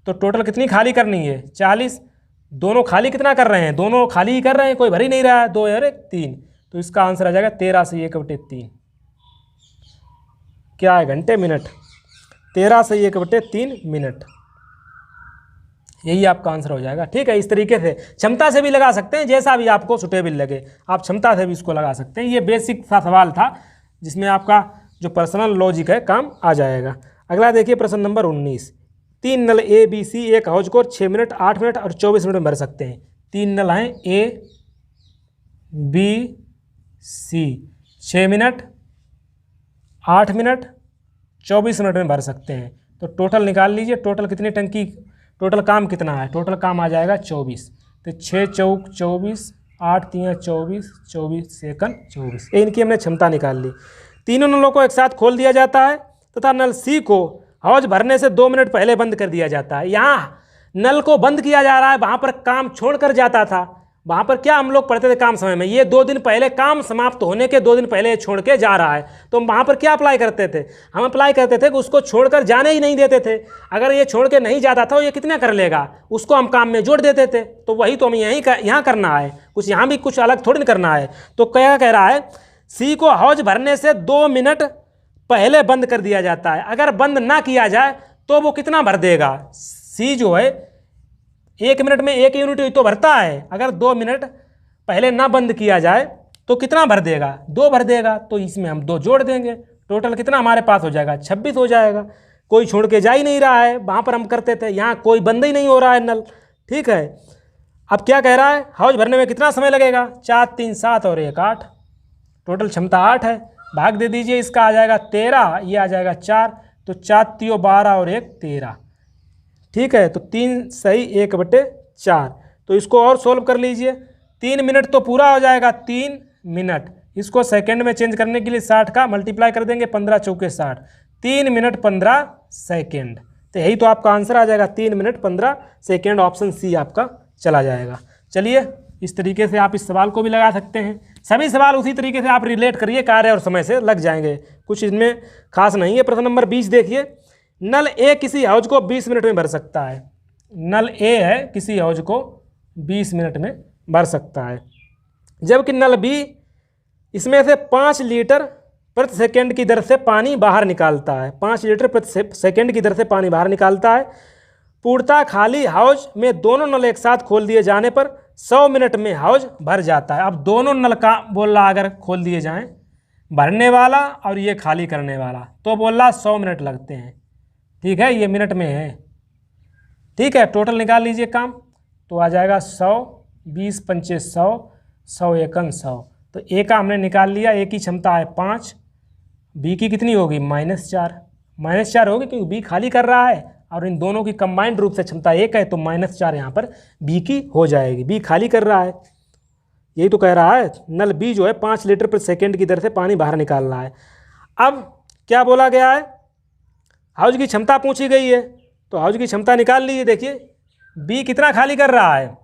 तो टोटल कितनी खाली करनी है? 40। दोनों खाली कितना कर रहे हैं? दोनों खाली ही कर रहे हैं, कोई भर ही नहीं रहा है। 2 और 1 3। तो इसका आंसर आ जाएगा 13 से 1/3। क्या है? घंटे मिनट। 13 से 1/3 मिनट, यही आपका आंसर हो जाएगा। ठीक है, इस तरीके से क्षमता से भी लगा सकते हैं, जैसा भी आपको सुटेबल लगे आप क्षमता से भी इसको लगा सकते हैं। ये बेसिक सा सवाल था जिसमें आपका जो पर्सनल लॉजिक है काम आ जाएगा। अगला देखिए प्रश्न नंबर 19, 3 नल ए बी सी एक हौज को 6 मिनट 8 मिनट और 24 मिनट में भर सकते हैं। 3 नल हैं A B C, 6 minute 8 minute 24 minute में भर सकते हैं। तो टोटल निकाल लीजिए, टोटल कितनी टंकी, टोटल काम कितना है? टोटल काम आ जाएगा 24। तो 6 चौक 24, 8 तियाँ 24, 24 सेकंड 24। ये इनकी हमने क्षमता निकाल ली। तीनों नलों को एक साथ खोल दिया जाता है तथा नल सी को हौज भरने से 2 मिनट पहले बंद कर दिया जाता है। यहाँ नल को बंद किया जा रहा है, वहाँ पर काम छोड़कर जाता था। वहाँ पर क्या हम लोग पढ़ते थे काम समय में, ये 2 दिन पहले काम समाप्त होने के 2 दिन पहले छोड़ के जा रहा है। तो वहाँ पर क्या अप्लाई करते थे? हम अप्लाई करते थे कि उसको छोड़कर जाने ही नहीं देते थे। अगर ये छोड़ के नहीं जाता था तो ये कितना कर लेगा, उसको हम काम में जोड़ देते थे। तो वही तो हमें यहाँ करना है, कुछ यहाँ भी कुछ अलग थोड़ी करना है। तो क्या कह रहा है, सी को हौज भरने से 2 मिनट पहले बंद कर दिया जाता है। अगर बंद ना किया जाए तो वो कितना भर देगा? सी जो है 1 मिनट में 1 यूनिट ही तो भरता है। अगर 2 मिनट पहले ना बंद किया जाए तो कितना भर देगा, 2 भर देगा। तो इसमें हम 2 जोड़ देंगे, टोटल कितना हमारे पास हो जाएगा, 26 हो जाएगा। कोई छोड़ के जा ही नहीं रहा है, वहाँ पर हम करते थे, यहाँ कोई बंद ही नहीं हो रहा है नल। ठीक है, अब क्या कह रहा है, हाउस भरने में कितना समय लगेगा, 4 3 7 और 1 8, टोटल क्षमता 8 है। भाग दे दीजिए, इसका आ जाएगा 13, ये आ जाएगा 4, तो 4 3 12 और 1 13। ठीक है, तो 3 सही 1/4। तो इसको और सोल्व कर लीजिए, 3 मिनट तो पूरा हो जाएगा, 3 मिनट। इसको सेकंड में चेंज करने के लिए 60 का मल्टीप्लाई कर देंगे, 15 चौके 60, 3 मिनट 15 सेकेंड। तो यही तो आपका आंसर आ जाएगा, 3 मिनट 15 सेकेंड। ऑप्शन सी आपका चला जाएगा। चलिए, इस तरीके से आप इस सवाल को भी लगा सकते हैं। सभी सवाल उसी तरीके से आप रिलेट करिए, कार्य और समय से लग जाएंगे, कुछ इनमें खास नहीं है। प्रश्न नंबर 20 देखिए, नल ए किसी हौज को 20 मिनट में भर सकता है। नल ए है, किसी हौज को 20 मिनट में भर सकता है, जबकि नल बी इसमें से 5 लीटर प्रति सेकंड की दर से पानी बाहर निकालता है। 5 लीटर प्रति सेकंड की दर से पानी बाहर निकालता है। पूर्णतः खाली हाउस में दोनों नल एक साथ खोल दिए जाने पर 100 मिनट में हाउस भर जाता है। अब दोनों नल का बोल रहा, अगर खोल दिए जाएं, भरने वाला और ये खाली करने वाला, तो बोल रहा 100 मिनट लगते हैं। ठीक है, ये मिनट में है। ठीक है, टोटल निकाल लीजिए काम, तो आ जाएगा 100, 20 पंचे 100, 100 एकन 100। तो ए का हमने निकाल लिया, ए की क्षमता है 5, बी की कितनी होगी, -4 होगी, क्योंकि बी खाली कर रहा है और इन दोनों की कंबाइंड रूप से क्षमता 1 है, तो -4 यहाँ पर बी की हो जाएगी। बी खाली कर रहा है, यही तो कह रहा है, नल बी जो है 5 लीटर प्रति सेकंड की दर से पानी बाहर निकाल रहा है। अब क्या बोला गया है, हाउस की क्षमता पूछी गई है, तो हाउस की क्षमता निकाल लीजिए। देखिए बी कितना खाली कर रहा है,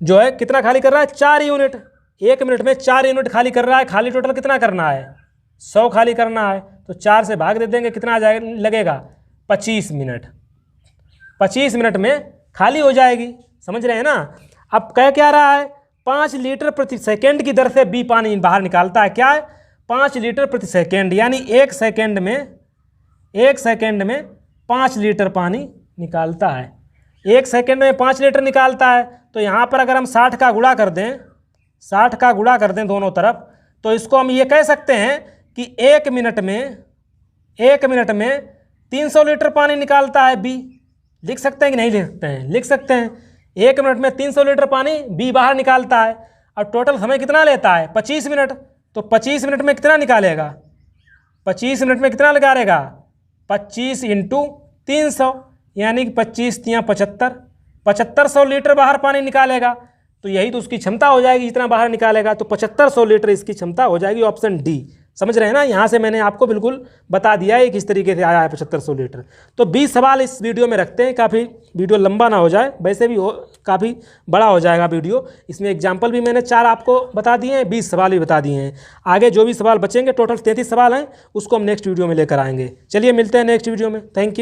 जो है कितना खाली कर रहा है, 4 यूनिट। 1 मिनट में 4 यूनिट खाली कर रहा है। खाली टोटल कितना करना है, 100 खाली करना है, तो 4 से भाग दे देंगे, कितना आ जाएगा, लगेगा 25 मिनट। 25 मिनट में खाली हो जाएगी, समझ रहे हैं ना। अब कह क्या रहा है, 5 लीटर प्रति सेकेंड की दर से बी पानी बाहर निकालता है। क्या है, 5 लीटर प्रति सेकेंड, यानी 1 सेकेंड में 5 लीटर पानी निकालता है। 1 सेकेंड में 5 लीटर निकालता है, तो यहाँ पर अगर हम 60 का गुणा कर दें, 60 का गुणा कर दें दोनों तरफ, तो इसको हम ये कह सकते हैं कि 1 मिनट में 300 लीटर पानी निकालता है बी। लिख सकते हैं कि नहीं लिख सकते हैं, लिख सकते हैं। 1 मिनट में 300 लीटर पानी बी बाहर निकालता है, और टोटल समय कितना लेता है, 25 मिनट। तो 25 मिनट में कितना निकालेगा, 25 मिनट में कितना निकालेगा, 25 × 300, यानी कि 25 × 75, 7500 लीटर बाहर पानी निकालेगा। तो यही तो उसकी क्षमता हो जाएगी, जितना बाहर निकालेगा, तो 7500 लीटर इसकी क्षमता हो जाएगी। ऑप्शन डी, समझ रहे हैं ना। यहाँ से मैंने आपको बिल्कुल बता दिया है किस तरीके से आया है 7500 लीटर। तो 20 सवाल इस वीडियो में रखते हैं, काफ़ी वीडियो लंबा ना हो जाए, वैसे भी काफ़ी बड़ा हो जाएगा वीडियो। इसमें एग्जाम्पल भी मैंने 4 आपको बता दिए हैं, 20 सवाल भी बता दिए हैं। आगे जो भी सवाल बचेंगे, टोटल 33 सवाल हैं, उसको हम नेक्स्ट वीडियो में लेकर आएंगे। चलिए मिलते हैं नेक्स्ट वीडियो में, थैंक यू।